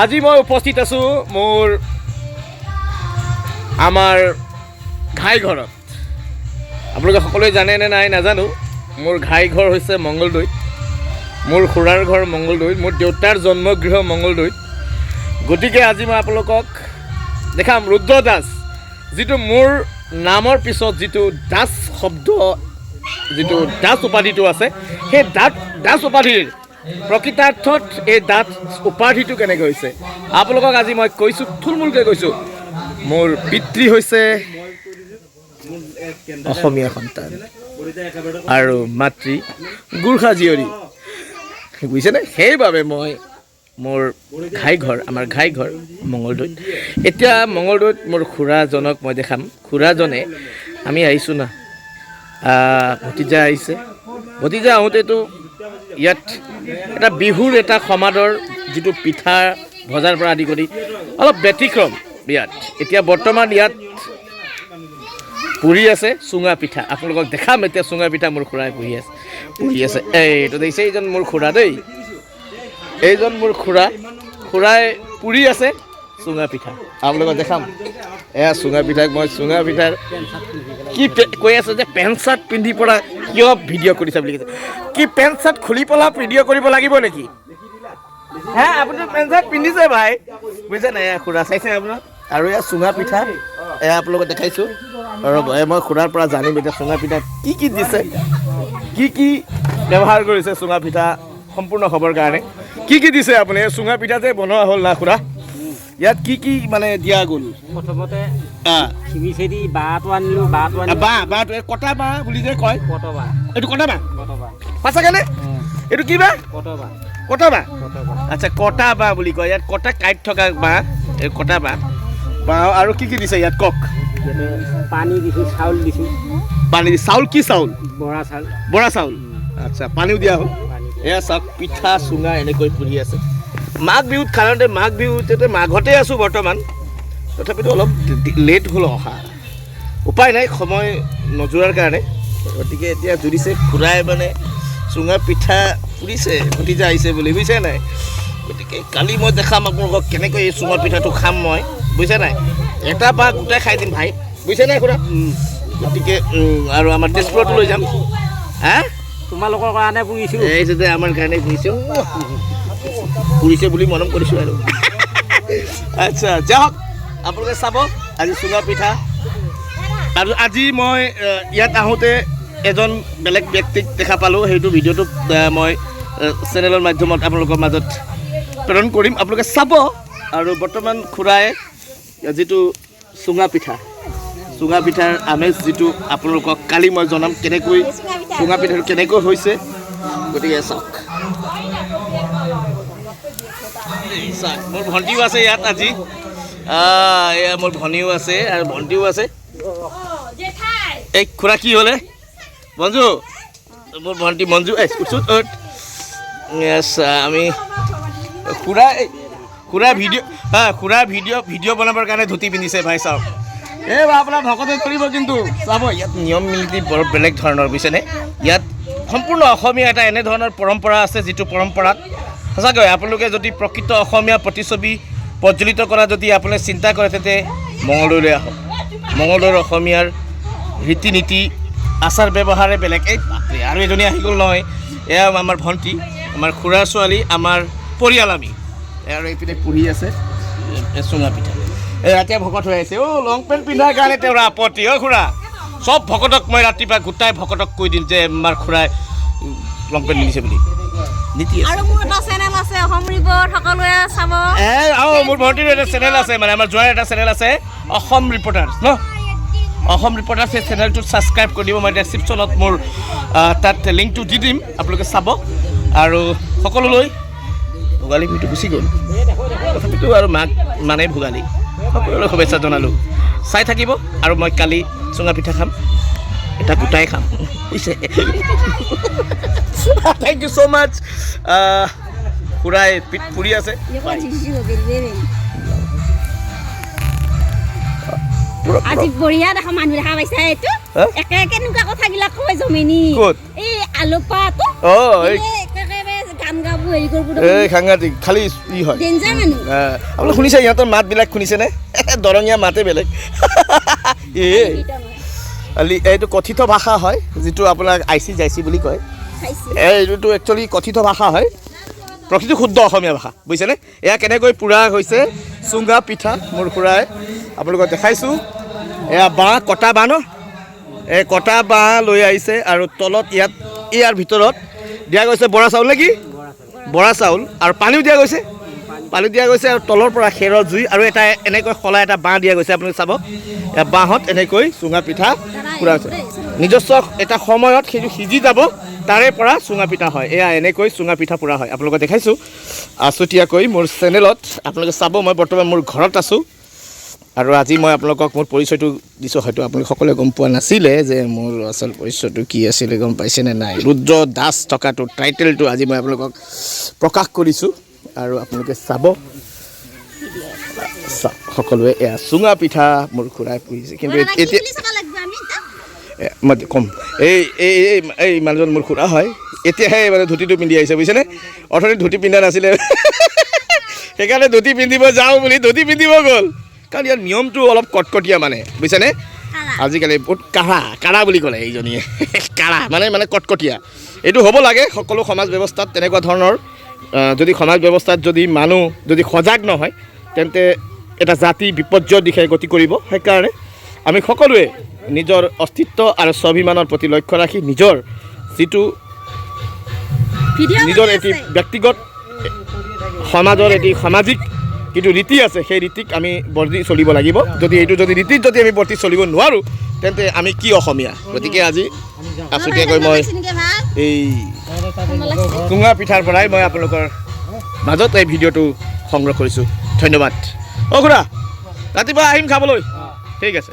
আজি মই উপস্থিত আছোঁ মোৰ আমাৰ ঘাই ঘৰত। আপোনালোকে সকলোৱে জানে নে নাই নাজানো। মোৰ ঘাই ঘৰ হৈছে মঙ্গলদৈত। মোৰ খুৰাৰ ঘৰ মঙ্গলদৈত, মোৰ দেউতাৰ জন্মগৃহ মঙ্গলদৈত। গতিকে আজি মই আপোনালোকক দেখাম ৰুদ্ৰ দাস, যিটো মোৰ নামৰ পিছত যিটো দাস শব্দ, যিটো দাস উপাধিটো আছে, সেই দাস উপাধিৰ প্ৰকৃতাৰ্থত এই দাস উপাধিটো কেনেকৈ হৈছে আপোনালোকক আজি মই কৈছোঁ, থুলমূলকৈ কৈছোঁ। মোৰ পিতৃ হৈছে অসমীয়া সন্তান আৰু মাতৃ গোৰ্খা জীয়ৰী, বুজিছেনে? সেইবাবে মই মোৰ আমাৰ ঘাই ঘৰ মঙ্গলদৈত। এতিয়া মঙ্গলদৈত মোৰ খুৰাজনক মই দেখাম। খুৰাজনে আমি আহিছোঁ না, ভতিজা আহিছে। ভতিজা আহোঁতেতো ইয়াত এটা বিহুৰ এটা সমাদৰ, যিটো পিঠা ভজাৰ পৰা আদি কৰি অলপ ব্যতিক্ৰম ইয়াত। এতিয়া বৰ্তমান ইয়াত পুৰি আছে চুঙা পিঠা। আপোনালোকক দেখাম এতিয়া চুঙা পিঠা মোৰ খুৰাই পুৰি আছে। এইটো দেখিছে, এইজন মোৰ খুৰা দেই, এইজন মোৰ খুৰাই পুৰি আছে চুঙা পিঠা। আপোনালোকক দেখাম এয়া চুঙা পিঠাক মই চুঙা পিঠাৰ কি কৈ আছে যে পেণ্ট চাৰ্ট পিন্ধি পৰা কিয় ভিডিঅ' কৰিছে বুলি কৈছে। কি পেণ্ট চাৰ্ট খুলি পেলা ভিডিঅ' কৰিব লাগিব নেকি? হে, আপুনি পেণ্ট চাৰ্ট পিন্ধিছে ভাই, বুজিছে নাই? এয়া খুৰা চাইছে আপোনাক। আৰু এয়া চুঙা পিঠা, এয়া আপোনালোকক দেখাইছোঁ। ৰ'ব, মই খুৰাৰ পৰা জানিম এতিয়া চুঙা পিঠাত কি দিছে, কি ব্যৱহাৰ কৰিছে চুঙা পিঠা সম্পূৰ্ণ হ'বৰ কাৰণে। কি দিছে আপুনি? চুঙা পিঠা যে বনোৱা হ'ল না খুৰা, ইয়াত কি মানে দিয়া গ'ল? প্ৰথমতে চিমিচেৰি বাঁহটো আনিলোঁ। বাঁহটো কটা বাঁহ বুলি যে কয়, কটবাঁহ। এইটো কটা বাঁহ সঁচাকেনে? এইটো কি বাঁহ? কটা বাঁহ। আচ্ছা, কটা বাঁহ বুলি কয় ইয়াত, কটা কাইট থকা বাঁহ, এই কটা বাঁহ। আৰু কি দিছে ইয়াত কওক? পানী দিছোঁ, চাউল দিছোঁ। পানী চাউল, কি চাউল? বৰা চাউল। আচ্ছা, পানীও দিয়া হ'ল। এয়া চাওক, পিঠা চুঙা এনেকৈ পুৰি আছে। মাঘ বিহুত সাধাৰণতে মাঘতে আছোঁ বৰ্তমান, তথাপিতো অলপ লেট হ'ল অহা। উপায় নাই, সময় নোযোৱাৰ কাৰণে। গতিকে এতিয়া জুৰিছে খুৰাই, মানে চুঙা পিঠা পুৰিছে, ভতিজা আহিছে বুলি, বুজিছে নাই? গতিকে কালি মই দেখাম আপোনালোকক কেনেকৈ এই চুঙা পিঠাটো খাম মই, বুজিছে নাই? এটা বাঁহ গোটাই খাই দিম ভাই, বুজিছে নাই খুৰা? গতিকে আৰু আমাৰ তেজপুৰতো লৈ যাম। হা, তোমালোকৰ কাৰণে পুৰিছোঁ। এই যে আমাৰ কাৰণে পুৰিছে বুলি মৰম কৰিছোঁ আৰু। আচ্ছা, যাওক আপোনালোকে চাব আজি চুঙা পিঠা। আৰু আজি মই ইয়াত আহোঁতে এজন বেলেগ ব্যক্তিক দেখা পালোঁ। সেইটো ভিডিঅ'টো মই চেনেলৰ মাধ্যমত আপোনালোকৰ মাজত প্ৰেৰণ কৰিম, আপোনালোকে চাব। আৰু বৰ্তমান খুৰাই যিটো চুঙা পিঠাৰ আমেজ, যিটো আপোনালোকক কালি মই জনাম কেনেকৈ চুঙা পিঠাটো কেনেকৈ হৈছে। গতিকে চাওক, মোৰ ভণ্টিও আছে ইয়াত আজি। এয়া মোৰ ভনীও আছে আৰু ভণ্টিও আছে। এই খুৰা কি হ'লে? মঞ্জু, মোৰ ভণ্টি মঞ্জু। আমি খুৰা ভিডিঅ' বনাবৰ কাৰণে ধুতি পিন্ধিছে ভাই, চাওক। এইবাৰ আপোনাৰ ভকতে কৰিব, কিন্তু চাব ইয়াত নিয়ম নীতি বৰ বেলেগ ধৰণৰ, বুজিছেনে? ইয়াত সম্পূৰ্ণ অসমীয়া এটা এনেধৰণৰ পৰম্পৰা আছে, যিটো পৰম্পৰাত সঁচাকৈ আপোনালোকে যদি প্ৰকৃত অসমীয়া প্ৰতিচ্ছবি প্ৰজ্বলিত কৰা যদি আপুনি চিন্তা কৰে, তেন্তে মঙ্গলদৈলৈ আহক। মঙ্গলদৈৰ অসমীয়াৰ ৰীতি নীতি, আচাৰ ব্যৱহাৰে বেলেগ। এই বাপৰে, আৰু এজনী আহি গ'ল নহয়, এয়া আমাৰ ভণ্টি, আমাৰ খুৰাৰ ছোৱালী, আমাৰ পৰিয়াল আমি। আৰু এইপিনে পুৰি আছে চুঙা পিঠা। ৰাতিয়ে ভকত হৈ আছে। লং পেণ্ট পিন্ধাৰ কাৰণে তেওঁৰ আপত্তি। খুৰা, চব ভকতক মই ৰাতিপুৱা গোটাই ভকতক কৈ দিম যে আমাৰ খুৰাই লং পেণ্ট পিন্ধিছে বুলি। আৰু মোৰ এটা চেনেল আছে, অসম ৰিপৰ্ট, সকলোৱে চাব। মোৰ ভণ্টিৰ এটা চেনেল আছে, মানে আমাৰ জোঁৱাইৰ এটা চেনেল আছে, অসম ৰিপৰ্টাৰ্ছ ন? অসম ৰিপৰ্টাৰ্ছ সেই চেনেলটোত ছাবস্ক্ৰাইব কৰি দিব। মই ডেছক্ৰিপশ্যনত মোৰ তাত লিংকটো দি দিম, আপোনালোকে চাব। আৰু সকলোলৈ ভোগালী বিহুটো গুচি গ'ল, তথাপিতো আৰু মাঘ মানে ভোগালী, সকলোলৈ শুভেচ্ছা জনালোঁ। চাই থাকিব। আৰু মই কালি চুঙা পিঠা খাম, এটা গোটাই খাম, বুজিছে? থেংক ইউ ছ' মাছ। খুৰাই পুৰি আছে। আজি বঢ়িয়া দেখা মানুহ দেখা পাইছা। এইটো একে কেনেকুৱা কথাবিলাক কয় জমিনী, এই আলু পাত গান গাব হেৰি কৰিব এই সাংঘাতিক খালি ই হয় ডেঞ্জাৰ মানুহ আপোনালোকে শুনিছে ইহঁতৰ মাতবিলাক শুনিছেনে দৰঙীয়া মাতে বেলেগ এইটো কথিত ভাষা হয় যিটো আপোনাৰ আইচি জাইচি বুলি কয় এইটো একচুৱেলি কথিত ভাষা হয় প্ৰকৃত শুদ্ধ অসমীয়া ভাষা বুজিছেনে এয়া কেনেকৈ পুৰা হৈছে চুঙা পিঠা মোৰ খুৰাই আপোনালোকক দেখাইছোঁ এয়া বাঁহ কটা বাঁহ ন এই কটা বাঁহ লৈ আহিছে আৰু তলত ইয়াৰ ভিতৰত দিয়া গৈছে বৰা চাউল নে কি বৰা চাউল আৰু পানীও দিয়া গৈছে আৰু তলৰ পৰা খেৰৰ জুই আৰু এটা এনেকৈ খলা এটা বাঁহ দিয়া গৈছে আপোনালোকে চাব এয়া বাঁহত এনেকৈ চুঙা পিঠা পুৰা হৈছে নিজস্ব এটা সময়ত সেইটো সিজি যাব তাৰে পৰা চুঙা পিঠা হয় এয়া এনেকৈ চুঙা পিঠা পুৰা হয় আপোনালোকক দেখাইছোঁ আছুতীয়াকৈ মোৰ চেনেলত আপোনালোকে চাব মই বৰ্তমান মোৰ ঘৰত আছোঁ আৰু আজি মই আপোনালোকক মোৰ পৰিচয়টো দিছোঁ হয়তো আপোনালোকে সকলোৱে গম পোৱা নাছিলে যে মোৰ আচল পৰিচয়টো কি আছিলে গম পাইছেনে নাই ৰুদ্ৰ দাস থকাটো টাইটেলটো আজি মই আপোনালোকক প্ৰকাশ কৰিছোঁ আৰু আপোনালোকে চাব সকলোৱে এয়া চুঙা পিঠা মোৰ খুৰাই পুহিছে কিন্তু এতিয়া মই ক'ম এই মানুহজন মোৰ খুৰা হয় এতিয়াহে মানে ধুতিটো পিন্ধি আহিছে বুজিছেনে অথনি ধুতি পিন্ধা নাছিলে সেইকাৰণে ধুতি পিন্ধিব যাওঁ বুলি ধুতি পিন্ধিব গ'ল কাৰণ ইয়াৰ নিয়মটো অলপ কটকটীয়া মানে বুজিছেনে আজিকালি বহুত কাঢ়া বুলি ক'লে এইজনীয়ে কাঢ়া মানে কটকটীয়া এইটো হ'ব লাগে সকলো সমাজ ব্যৱস্থাত তেনেকুৱা ধৰণৰ যদি সমাজ ব্যৱস্থাত যদি মানুহ যদি সজাগ নহয় তেন্তে এটা জাতি বিপৰ্যয়ৰ দিশে গতি কৰিব সেইকাৰণে আমি সকলোৱে নিজৰ অস্তিত্ব আৰু স্বাভিমানৰ প্ৰতি লক্ষ্য ৰাখি নিজৰ যিটো নিজৰ এটি ব্যক্তিগত সমাজৰ এটি সামাজিক কিন্তু ৰীতি আছে সেই ৰীতিক আমি বৰ্তি চলিব লাগিব যদি ৰীতিত যদি আমি বৰ্তি চলিব নোৱাৰোঁ তেন্তে আমি কি অসমীয়া গতিকে আজি আছুতীয়াকৈ মই এই চুঙা পিঠাৰ পৰাই মই আপোনালোকৰ মাজত এই ভিডিঅ'টো সংগ্ৰহ কৰিছোঁ ধন্যবাদ খুৰা ৰাতিপুৱা আহিম খাবলৈ ঠিক আছে